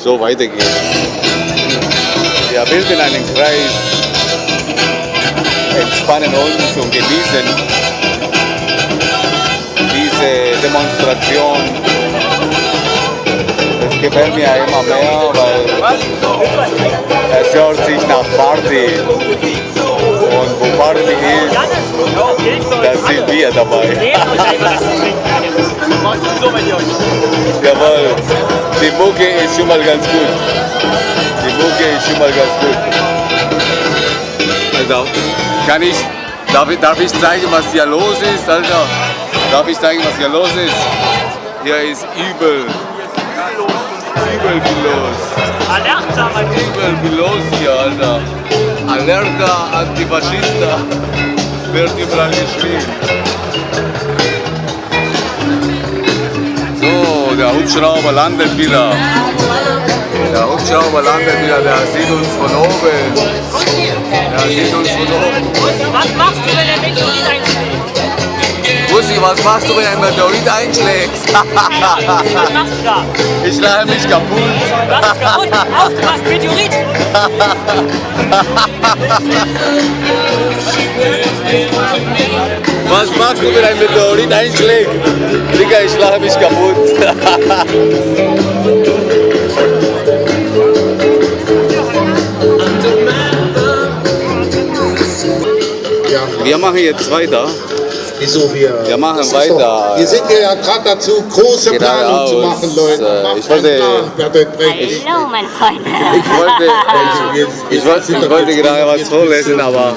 so weitergeht. Wir bilden einen Kreis, entspannen uns und genießen diese Demonstration. Es gefällt mir immer mehr, weil es hört sich nach Party. Und wo Party ist, da sind wir dabei. Jawohl, die Mucke ist schon mal ganz gut. Die Mucke ist schon mal ganz gut. Also, darf ich zeigen, was hier los ist, Alter? Darf ich zeigen, was hier los ist? Hier ist übel viel los. Alerta, mein Übel viel los hier, Alter. Alerta, Antifaschista. Wird überall gespielt. So, der Hubschrauber landet wieder. Der Hubschrauber landet wieder, der sieht uns von oben. Der sieht uns von oben. Was machst du, wenn der Meteorit einschlägt? Bussi, was machst du, wenn ein Meteorit einschlägt? Was machst du da? Ich schlage mich kaputt. Was ist kaputt? Auf, du machst Meteorit! Was machst du, wenn ein Meteorit einschlägt? Digga, ich schlage mich kaputt. Wir machen jetzt weiter. Wieso wir machen weiter. Wir sind ja gerade dazu, große Planung zu machen, Leute. Ich wollte, Hallo, mein Freund. ich wollte gerade was vorlesen, aber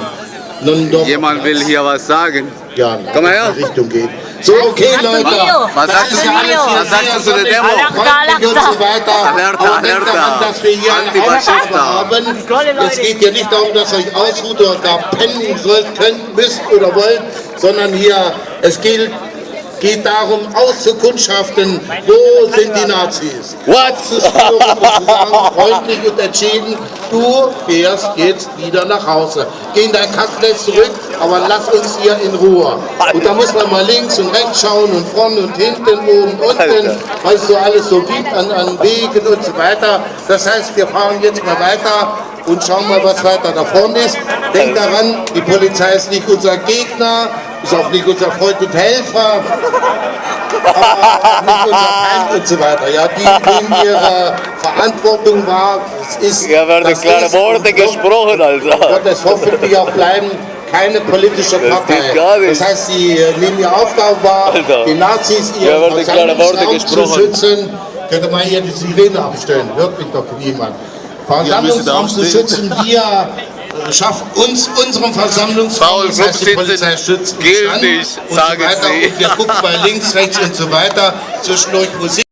jemand will hier was sagen. Ja, komm mal her. Richtung geht. So, okay, Leute. Was sagst du zu der Demo? Und so weiter. Alerta, Aber denkt daran, dass wir hier eine Aufgabe haben. Es geht ja nicht darum, dass ihr euch ausruht oder da pennen sollt, könnt, müsst oder wollt, sondern hier, es geht darum, auszukundschaften, wo sind die Nazis. What? Zu spüren und zu sagen, freundlich und entschieden, du fährst jetzt wieder nach Hause. Geh in dein Kacknetz zurück, aber lass uns hier in Ruhe. Und da muss man mal links und rechts schauen und vorne und hinten, oben, unten, was es so alles so gibt an Wegen und so weiter. Das heißt, wir fahren jetzt mal weiter und schauen mal, was weiter da vorne ist. Denkt daran, die Polizei ist nicht unser Gegner, ist auch nicht unser Freund und Helfer, aber nicht unser Feind und so weiter. Ja, die nehmen ihre Verantwortung wahr. Hier werden klare Worte gesprochen, Alter. Wird es hoffentlich auch bleiben, keine politische Partei. Das heißt, sie nehmen ihre Aufgabe wahr, die Nazis ihren Versammlungsraum zu schützen. Könnte man hier die Sirene abstellen, hört mich doch niemand. Versammlungsraum zu schützen, wir schaffen uns unseren Versammlungsraum, das heißt, die Polizei schützt uns dann und so weiter. Und wir gucken bei links, rechts und so weiter, zwischendurch Musik.